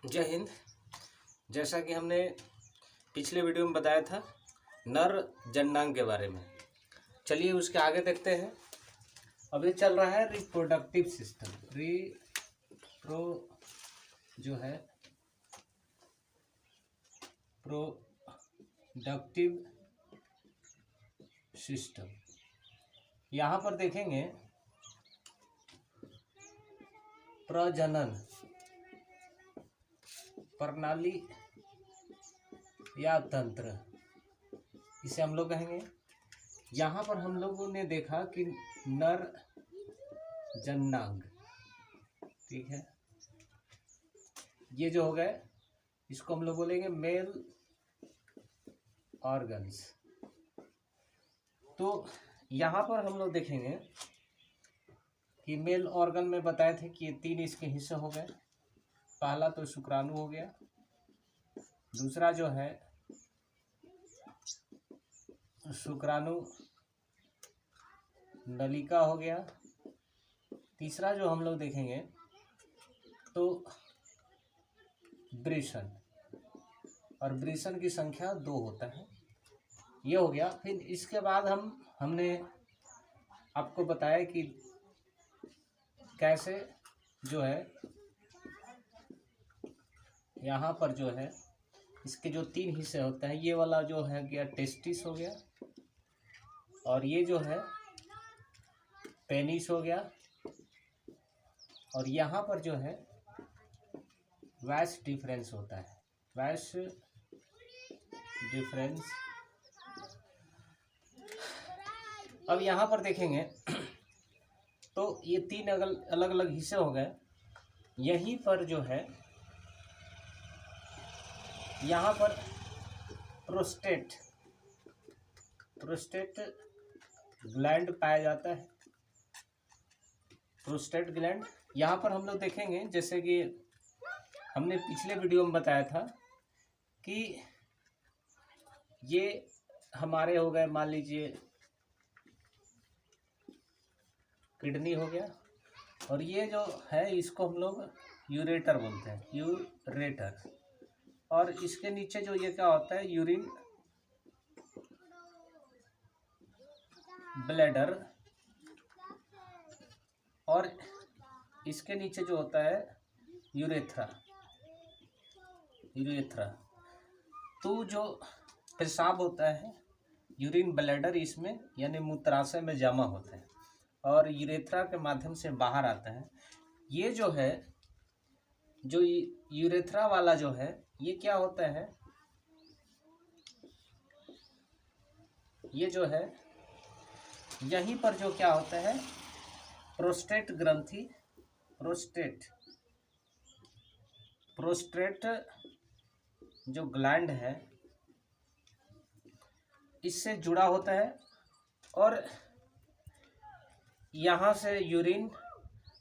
जय हिंद। जैसा कि हमने पिछले वीडियो में बताया था नर जननांग के बारे में, चलिए उसके आगे देखते हैं। अभी चल रहा है रिप्रोडक्टिव सिस्टम, प्रोडक्टिव सिस्टम। यहाँ पर देखेंगे प्रजनन प्रणाली या तंत्र, इसे हम लोग कहेंगे। यहाँ पर हम लोगों ने देखा कि नर जननांग, ठीक है, ये जो हो गए इसको हम लोग बोलेंगे मेल ऑर्गन्स। तो यहाँ पर हम लोग देखेंगे कि मेल ऑर्गन में बताए थे कि ये 3 इसके हिस्से हो गए। पहला तो शुक्राणु हो गया, दूसरा जो है शुक्राणु नलिका हो गया, तीसरा जो हम लोग देखेंगे तो वृषण, और वृषण की संख्या 2 होता है, ये हो गया। फिर इसके बाद हमने आपको बताया कि कैसे जो है यहाँ पर जो है इसके जो 3 हिस्से होते हैं, ये वाला जो है गया टेस्टिस हो गया, और ये जो है पेनिस हो गया, और यहाँ पर जो है वैस डिफरेंस होता है, वैस डिफरेंस। अब यहाँ पर देखेंगे तो ये 3 अलग अलग हिस्से हो गए। यहीं पर जो है यहाँ पर प्रोस्टेट ग्लैंड पाया जाता है। प्रोस्टेट ग्लैंड यहाँ पर हम लोग देखेंगे, जैसे कि हमने पिछले वीडियो में बताया था कि ये हमारे हो गए, मान लीजिए किडनी हो गया, और ये जो है इसको हम लोग यूरेटर बोलते हैं, यूरेटर। और इसके नीचे जो ये क्या होता है, यूरिन ब्लैडर, और इसके नीचे जो होता है यूरेथ्रा। तो जो पेशाब होता है यूरिन ब्लैडर इसमें यानी मूत्राशय में जमा होता है और यूरेथ्रा के माध्यम से बाहर आता है। ये जो है जो यूरेथ्रा वाला जो है ये क्या होता है, ये जो है यहीं पर जो क्या होता है प्रोस्टेट ग्रंथि, प्रोस्टेट जो ग्लैंड है इससे जुड़ा होता है, और यहाँ से यूरिन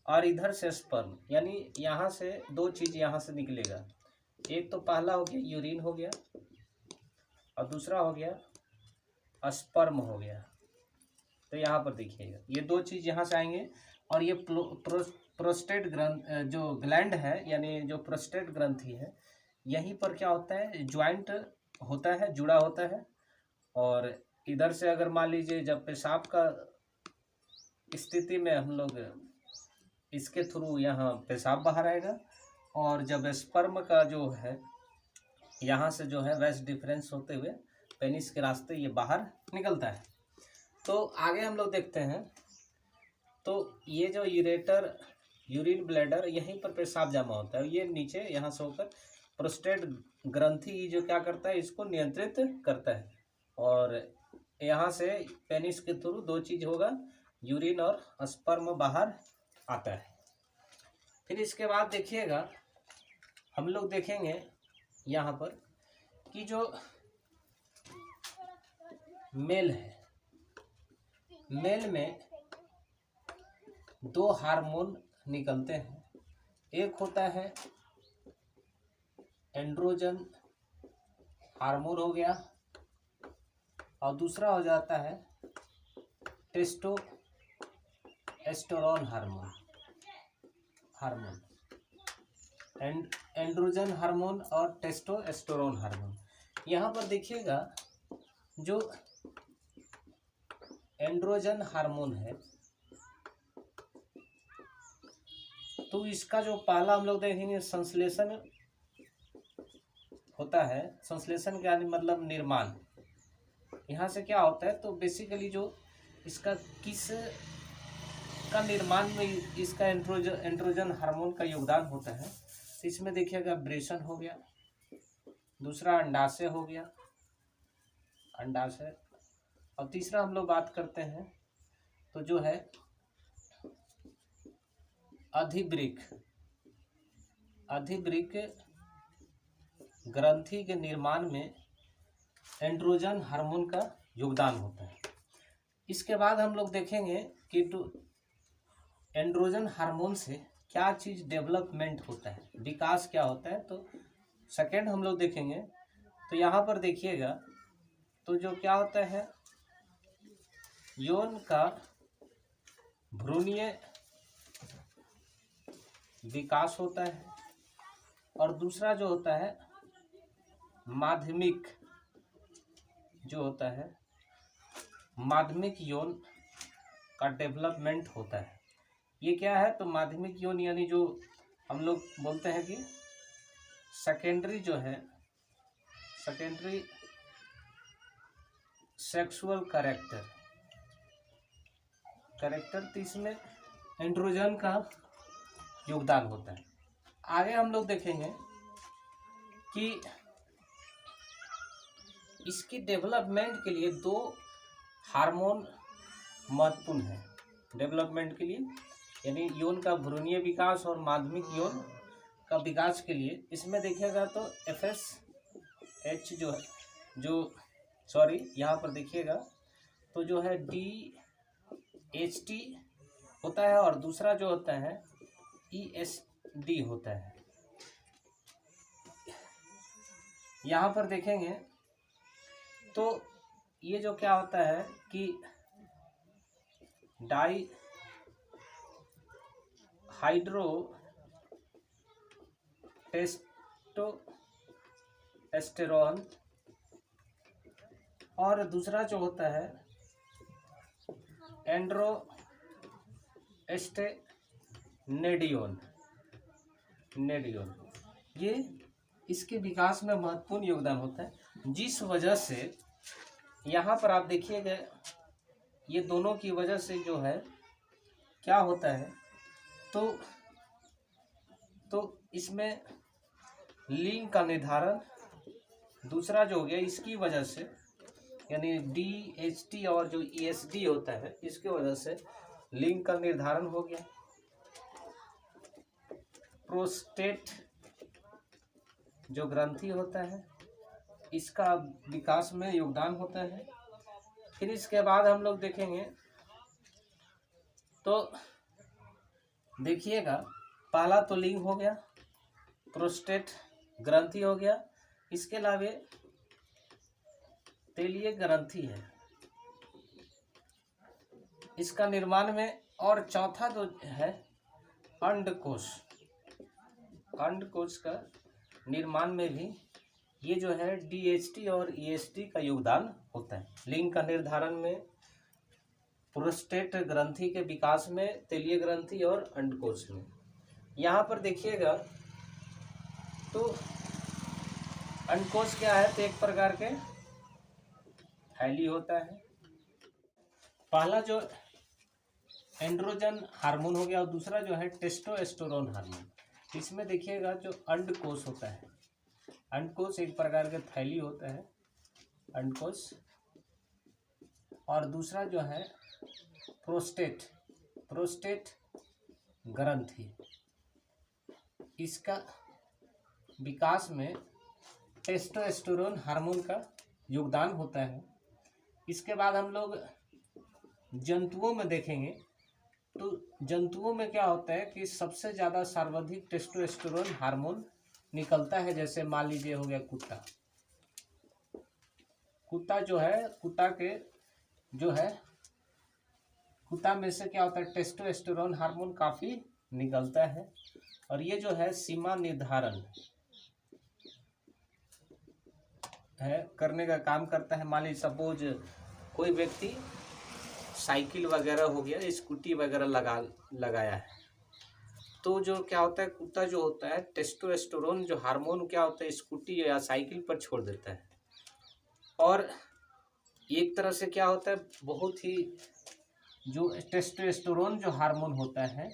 और इधर से स्पर्म, यानी यहाँ से 2 चीज़ यहाँ से निकलेगा। एक तो पहला हो गया यूरिन हो गया, और दूसरा हो गया स्पर्म हो गया। तो यहाँ पर देखिएगा ये 2 चीज़ यहाँ से आएंगे, और ये प्रोस्टेट जो ग्लैंड है यानी जो प्रोस्टेट ग्रंथि है, यहीं पर क्या होता है ज्वाइंट होता है, जुड़ा होता है। और इधर से अगर मान लीजिए जब पेशाब का स्थिति में हम लोग इसके थ्रू यहाँ पेशाब बाहर आएगा, और जब स्पर्म का जो है यहाँ से जो है वैस डिफरेंस होते हुए पेनिस के रास्ते ये बाहर निकलता है। तो आगे हम लोग देखते हैं, तो ये जो यूरिन ब्लैडर यहीं पर पेशाब जमा होता है, ये नीचे यहाँ से होकर प्रोस्टेट ग्रंथि जो क्या करता है इसको नियंत्रित करता है, और यहाँ से पेनिस के थ्रू 2 चीज़ होगा, यूरिन और स्पर्म बाहर आता है। फिर इसके बाद देखिएगा हम लोग देखेंगे यहाँ पर कि जो मेल है, मेल में 2 हार्मोन निकलते हैं। एक होता है एंड्रोजन हार्मोन हो गया, और दूसरा हो जाता है टेस्टोस्टेरोन हार्मोन। एंड्रोजन हार्मोन और टेस्टोस्टेरोन हार्मोन। यहाँ पर देखिएगा जो एंड्रोजन हार्मोन है तो इसका जो पहला हम लोग देखेंगे संश्लेषण होता है। संश्लेषण का मतलब निर्माण। यहाँ से क्या होता है तो बेसिकली जो इसका किस का निर्माण में इसका एंड्रोजन हार्मोन का योगदान होता है। तो इसमें देखिएगा ब्रेशन हो गया, दूसरा अंडाशय हो गया, अंडाशय, और तीसरा हम लोग बात करते हैं तो जो है अधिवृक्क। अधिवृक्क ग्रंथि के निर्माण में एंड्रोजन हार्मोन का योगदान होता है। इसके बाद हम लोग देखेंगे कि एंड्रोजन हार्मोन से क्या चीज़ डेवलपमेंट होता है, विकास क्या होता है। तो सेकेंड हम लोग देखेंगे तो यहाँ पर देखिएगा तो जो क्या होता है यौन का भ्रूणीय विकास होता है, और दूसरा जो होता है माध्यमिक जो होता है माध्यमिक यौन का डेवलपमेंट होता है। ये क्या है तो माध्यमिक यौन यानी जो हम लोग बोलते हैं कि सेकेंडरी जो है सेकेंडरी सेक्सुअल कैरेक्टर तो इसमें एंड्रोजन का योगदान होता है। आगे हम लोग देखेंगे कि इसकी डेवलपमेंट के लिए दो हार्मोन महत्वपूर्ण है डेवलपमेंट के लिए, यानी यौन का भ्रूणीय विकास और माध्यमिक यौन का विकास के लिए। इसमें देखिएगा तो FSH जो है यहाँ पर देखिएगा तो जो है DHT होता है, और दूसरा जो होता है ESD होता है। यहाँ पर देखेंगे तो ये जो क्या होता है कि डाई हाइड्रो टेस्टोस्टेरोन, और दूसरा जो होता है एंड्रोस्टेनेडियोन ये इसके विकास में महत्वपूर्ण योगदान होता है। जिस वजह से यहाँ पर आप देखिएगा ये दोनों की वजह से जो है क्या होता है तो इसमें लिंग का निर्धारण, दूसरा जो हो गया इसकी वजह से यानी DHT और जो ESD होता है इसके वजह से लिंग का निर्धारण हो गया। प्रोस्टेट जो ग्रंथि होता है इसका विकास में योगदान होता है। फिर इसके बाद हम लोग देखेंगे तो देखिएगा पहला तो लिंग हो गया, प्रोस्टेट ग्रंथि हो गया, इसके अलावा तेलीय ग्रंथि है इसका निर्माण में, और चौथा जो है अंडकोश का निर्माण में भी ये जो है DHT और ESD का योगदान होता है। लिंग का निर्धारण में, प्रोस्टेट ग्रंथि के विकास में, तेलीय ग्रंथि और अंडकोश में। यहाँ पर देखिएगा तो अंडकोश क्या है तो एक प्रकार के थैली होता है। पहला जो एंड्रोजन हार्मोन हो गया और दूसरा जो है टेस्टोस्टेरोन हार्मोन। इसमें देखिएगा जो अंडकोश होता है, अंडकोश एक प्रकार का थैली होता है अंडकोश, और दूसरा जो है प्रोस्टेट ग्रंथि, इसका विकास में टेस्टोस्टेरोन हार्मोन का योगदान होता है। इसके बाद हम लोग जंतुओं में देखेंगे तो जंतुओं में क्या होता है कि सबसे ज़्यादा सर्वाधिक टेस्टोस्टेरोन हार्मोन निकलता है। जैसे मान लीजिए हो गया कुत्ता जो है, कुत्ता में से क्या होता है टेस्टोस्टेरोन हार्मोन काफ़ी निकलता है। और ये जो है सीमा निर्धारण है करने का काम करता है। मान लीजिए सपोज कोई व्यक्ति साइकिल वगैरह हो गया, स्कूटी वगैरह लगाया है, तो जो क्या होता है, कुत्ता जो होता है टेस्टोस्टेरोन जो हार्मोन क्या होता है स्कूटी या साइकिल पर छोड़ देता है। और एक तरह से क्या होता है, बहुत ही जो टेस्टोस्टेरोन जो हार्मोन होता है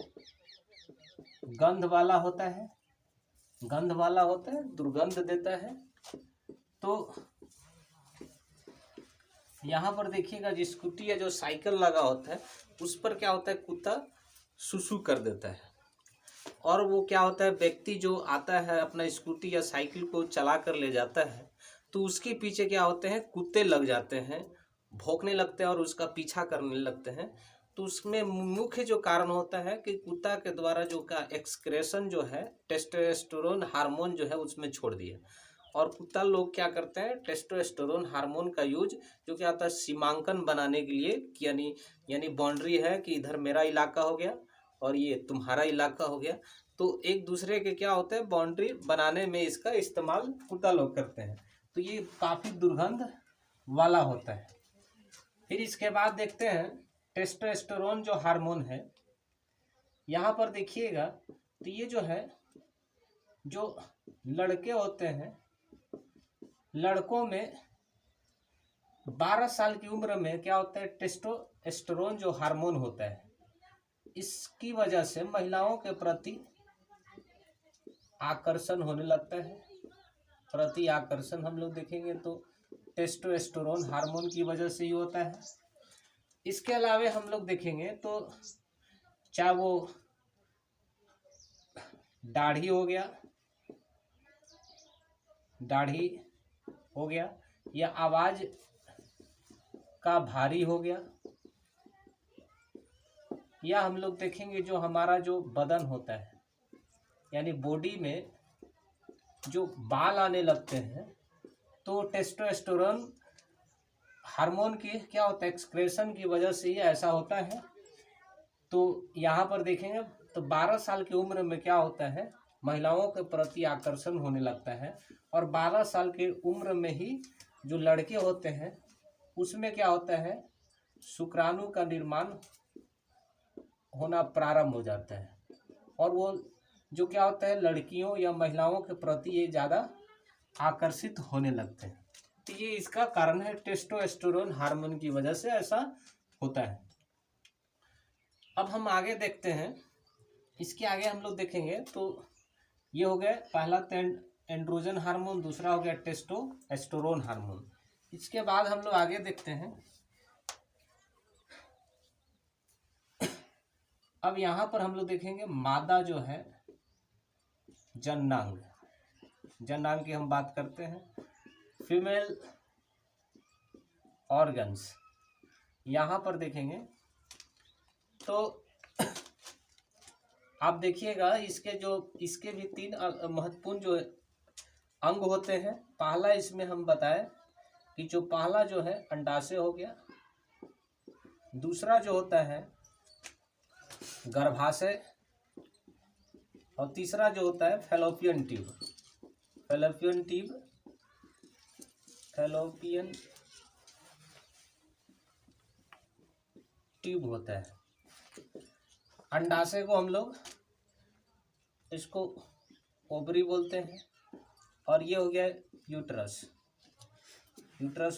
गंध वाला होता है, दुर्गंध देता है। तो यहाँ पर देखिएगा जो स्कूटी या जो साइकिल लगा होता है उस पर क्या होता है, कुत्ता सुसु कर देता है। और वो क्या होता है, व्यक्ति जो आता है अपना स्कूटी या साइकिल को चला कर ले जाता है तो उसके पीछे क्या होते हैं, कुत्ते लग जाते हैं, भौंकने लगते हैं और उसका पीछा करने लगते हैं। तो उसमें मुख्य जो कारण होता है कि कुत्ता के द्वारा जो का एक्सक्रेशन जो है टेस्टोस्टेरोन हार्मोन जो है उसमें छोड़ दिया। और कुत्ता लोग क्या करते हैं, टेस्टोस्टेरोन हार्मोन का यूज जो क्या होता है सीमांकन बनाने के लिए, यानी बाउंड्री है कि इधर मेरा इलाका हो गया और ये तुम्हारा इलाका हो गया, तो एक दूसरे के क्या होता है बाउंड्री बनाने में इसका इस्तेमाल कुत्ता लोग करते हैं। तो ये काफ़ी दुर्गंध वाला होता है। फिर इसके बाद देखते हैं टेस्टोस्टेरोन जो हार्मोन है, यहाँ पर देखिएगा तो ये जो है जो लड़के होते हैं, लड़कों में 12 साल की उम्र में क्या होता है टेस्टोस्टेरोन जो हार्मोन होता है इसकी वजह से महिलाओं के प्रति आकर्षण होने लगता है। प्रति आकर्षण हम लोग देखेंगे तो टेस्टोस्टेरोन हार्मोन की वजह से ही होता है। इसके अलावा हम लोग देखेंगे तो चाहे वो दाढ़ी हो गया या आवाज का भारी हो गया, या हम लोग देखेंगे जो हमारा जो बदन होता है यानी बॉडी में जो बाल आने लगते हैं, तो टेस्टोस्टेरोन हार्मोन की क्या होता है एक्सक्रेशन की वजह से ही ऐसा होता है। तो यहाँ पर देखेंगे तो 12 साल की उम्र में क्या होता है महिलाओं के प्रति आकर्षण होने लगता है। और 12 साल की उम्र में ही जो लड़के होते हैं उसमें क्या होता है शुक्राणु का निर्माण होना प्रारंभ हो जाता है और वो जो क्या होता है लड़कियों या महिलाओं के प्रति ये ज़्यादा आकर्षित होने लगते हैं। तो ये इसका कारण है, टेस्टोस्टेरोन हार्मोन की वजह से ऐसा होता है। अब हम आगे देखते हैं, इसके आगे हम लोग देखेंगे तो ये हो गया पहला एंड्रोजन हार्मोन, दूसरा हो गया टेस्टोस्टेरोन हार्मोन। इसके बाद हम लोग आगे देखते हैं। अब यहाँ पर हम लोग देखेंगे मादा जो है जननांग की हम बात करते हैं। फीमेल ऑर्गन्स यहाँ पर देखेंगे तो आप देखिएगा इसके भी 3 महत्वपूर्ण जो अंग होते हैं। पहला इसमें हम बताएं कि जो पहला जो है अंडाशय हो गया, दूसरा जो होता है गर्भाशय और तीसरा जो होता है फैलोपियन ट्यूब होता है। अंडाशय को हम लोग इसको ओवरी बोलते हैं और ये हो गया यूट्रस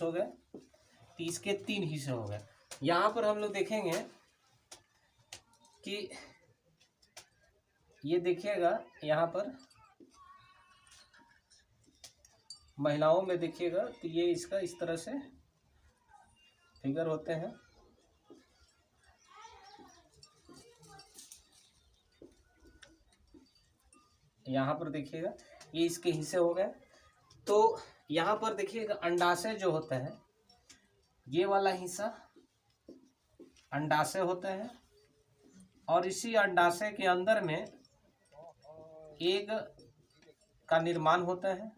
हो गया। तो इसके 3 हिस्से हो गए। यहाँ पर हम लोग देखेंगे कि ये देखिएगा यहाँ पर महिलाओं में देखिएगा तो ये इसका इस तरह से फिगर होते हैं। यहाँ पर देखिएगा ये इसके हिस्से हो गए। तो यहाँ पर देखिएगा अंडाशय जो होता है ये वाला हिस्सा अंडाशय होता है और इसी अंडाशय के अंदर में एग का निर्माण होता है।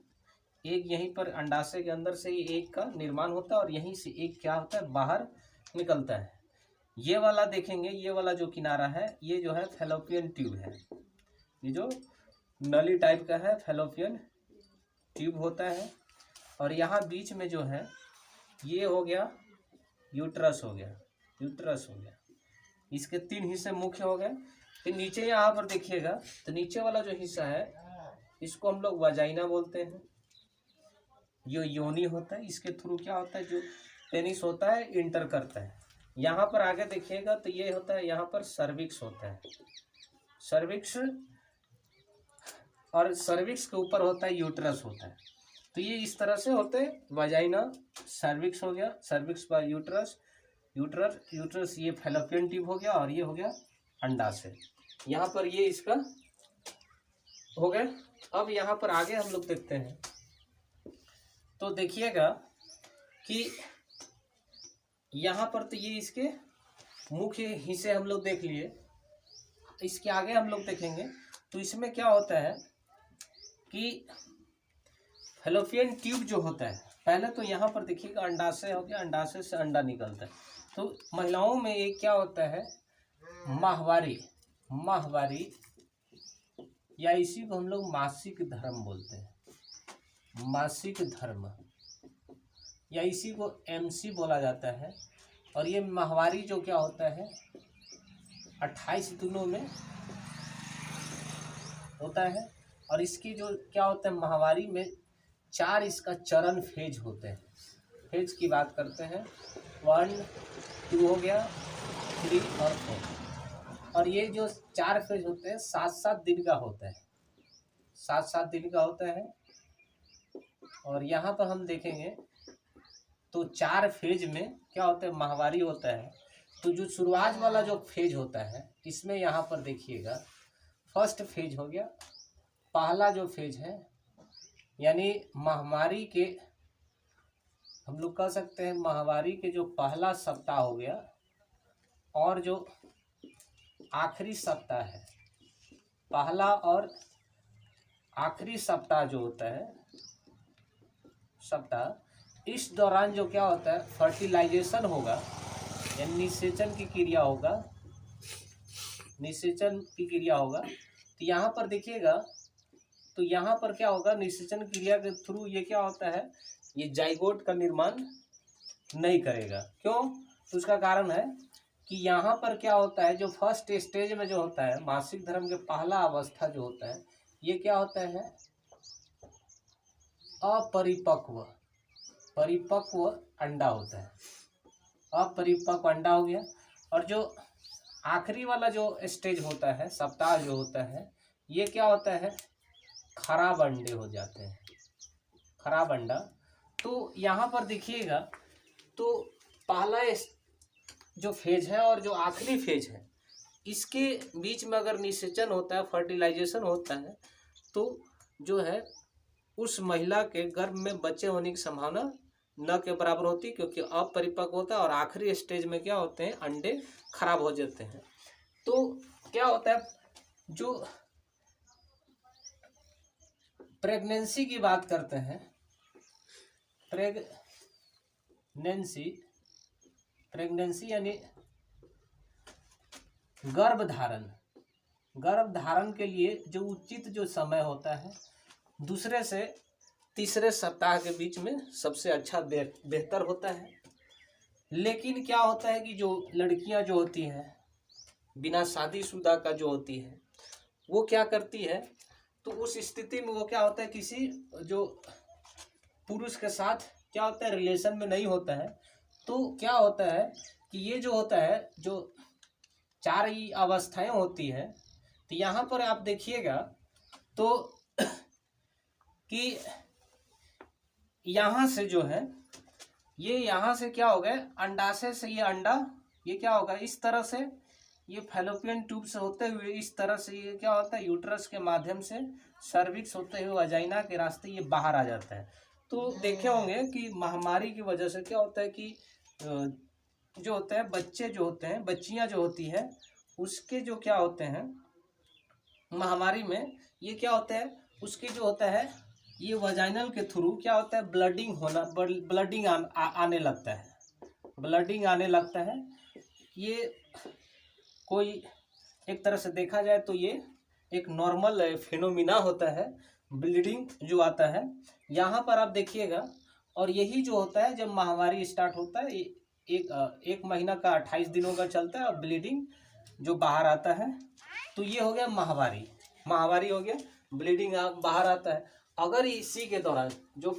एग यहीं पर अंडाशय के अंदर से ही एग का निर्माण होता है और यहीं से एग क्या होता है बाहर निकलता है। ये वाला देखेंगे, ये वाला जो किनारा है ये जो है फैलोपियन ट्यूब है। ये जो नली टाइप का है फैलोपियन ट्यूब होता है। और यहाँ बीच में जो है ये हो गया यूट्रस हो गया, यूट्रस हो गया। इसके 3 हिस्से मुख्य हो गए। फिर नीचे यहाँ पर देखिएगा तो नीचे वाला जो हिस्सा है इसको हम लोग वाजाइना बोलते हैं। जो योनि होता है इसके थ्रू क्या होता है, जो पेनिस होता है इंटर करता है। यहाँ पर आगे देखिएगा तो ये होता है, यहाँ पर सर्विक्स होता है, सर्विक्स, और सर्विक्स के ऊपर होता है यूट्रस होता है। तो ये इस तरह से होते हैं, वाजाइना, सर्विक्स हो गया, सर्विक्स बाय यूट्रस, यूट्रस ये फैलोपियन ट्यूब हो गया, और ये हो गया अंडाशय। यहाँ पर ये इसका हो गया। अब यहाँ पर आगे हम लोग देखते हैं तो देखिएगा कि यहाँ पर तो ये इसके मुख्य हिस्से हम लोग देख लिए। इसके आगे हम लोग देखेंगे तो इसमें क्या होता है कि फैलोपियन ट्यूब जो होता है, पहले तो यहाँ पर देखिएगा अंडाशय हो गया, अंडाशय से अंडा निकलता है। तो महिलाओं में एक क्या होता है, माहवारी, माहवारी या इसी को हम लोग मासिक धर्म बोलते हैं, मासिक धर्म, या इसी को एमसी बोला जाता है। और ये माहवारी जो क्या होता है 28 दिनों में होता है। और इसकी जो क्या होता है माहवारी में 4 इसका चरण फेज होते हैं। फेज की बात करते हैं, 1, 2 हो गया, 3 और 4। और ये जो 4 फेज होते हैं 7-7 दिन का होता है, 7-7 दिन का होता है। और यहाँ पर हम देखेंगे तो 4 फेज में क्या होता है, माहवारी होता है। तो जो शुरुआत वाला जो फेज होता है इसमें यहाँ पर देखिएगा फर्स्ट फेज हो गया, पहला जो फेज है, यानी माहवारी के हम लोग कह सकते हैं माहवारी के जो पहला सप्ताह हो गया, और जो आखिरी सप्ताह है, पहला और आखिरी सप्ताह जो होता है सप्ताह, इस दौरान जो क्या होता है फर्टिलाइजेशन होगा, यानी निषेचन की क्रिया होगा, निषेचन की क्रिया होगा। तो यहाँ पर देखिएगा तो यहाँ पर क्या होगा, निषेचन क्रिया के थ्रू ये क्या होता है, ये जाइगोट का निर्माण नहीं करेगा। क्यों? तो उसका कारण है कि यहाँ पर क्या होता है, जो फर्स्ट स्टेज में जो होता है मासिक धर्म के पहला अवस्था जो होता है, ये क्या होता है अपरिपक्व, परिपक्व अंडा होता है, अपरिपक्व अंडा हो गया। और जो आखिरी वाला जो स्टेज होता है, सप्ताह जो होता है, ये क्या होता है खराब अंडे हो जाते हैं, खराब अंडा। तो यहाँ पर देखिएगा तो पहला जो फेज है और जो आखिरी फेज है इसके बीच में अगर निषेचन होता है, फर्टिलाइजेशन होता है, तो जो है उस महिला के गर्भ में बच्चे होने की संभावना न के बराबर होती, क्योंकि अपरिपक्व होता है और आखिरी स्टेज में क्या होते हैं अंडे खराब हो जाते हैं। तो क्या होता है, जो प्रेगनेंसी की बात करते हैं, प्रेगनेंसी यानी गर्भधारण, गर्भधारण के लिए जो उचित जो समय होता है दूसरे से तीसरे सप्ताह के बीच में सबसे अच्छा बेहतर होता है। लेकिन क्या होता है कि जो लड़कियां जो होती हैं बिना शादीशुदा का जो होती है वो क्या करती है, तो उस स्थिति में वो क्या होता है किसी जो पुरुष के साथ क्या होता है रिलेशन में नहीं होता है। तो क्या होता है कि ये जो होता है जो 4 ही अवस्थाएं होती है, तो यहाँ पर आप देखिएगा तो कि यहाँ से जो है ये यहाँ से क्या हो गया अंडाशय से ये अंडा ये क्या होगा इस तरह से, ये फैलोपियन ट्यूब से होते हुए इस तरह से ये क्या होता है यूट्रस के माध्यम से सर्विक्स होते हुए वजाइना के रास्ते ये बाहर आ जाता है। तो देखे होंगे कि महामारी की वजह से क्या होता है कि जो होता है बच्चे जो होते हैं, बच्चियां जो होती है उसके जो क्या होते हैं महामारी में ये क्या होता है उसके जो होता है ये वजाइनल के थ्रू क्या होता है ब्लडिंग होना, ब्लडिंग आने लगता है, ब्लडिंग आने लगता है। ये कोई एक तरह से देखा जाए तो ये एक नॉर्मल फिनोमिना होता है, ब्लीडिंग जो आता है यहाँ पर आप देखिएगा। और यही जो होता है जब माहवारी स्टार्ट होता है, एक महीना का 28 दिनों का चलता है और ब्लीडिंग जो बाहर आता है, तो ये हो गया माहवारी। माहवारी हो गया, ब्लीडिंग बाहर आता है। अगर इसी के दौरान जो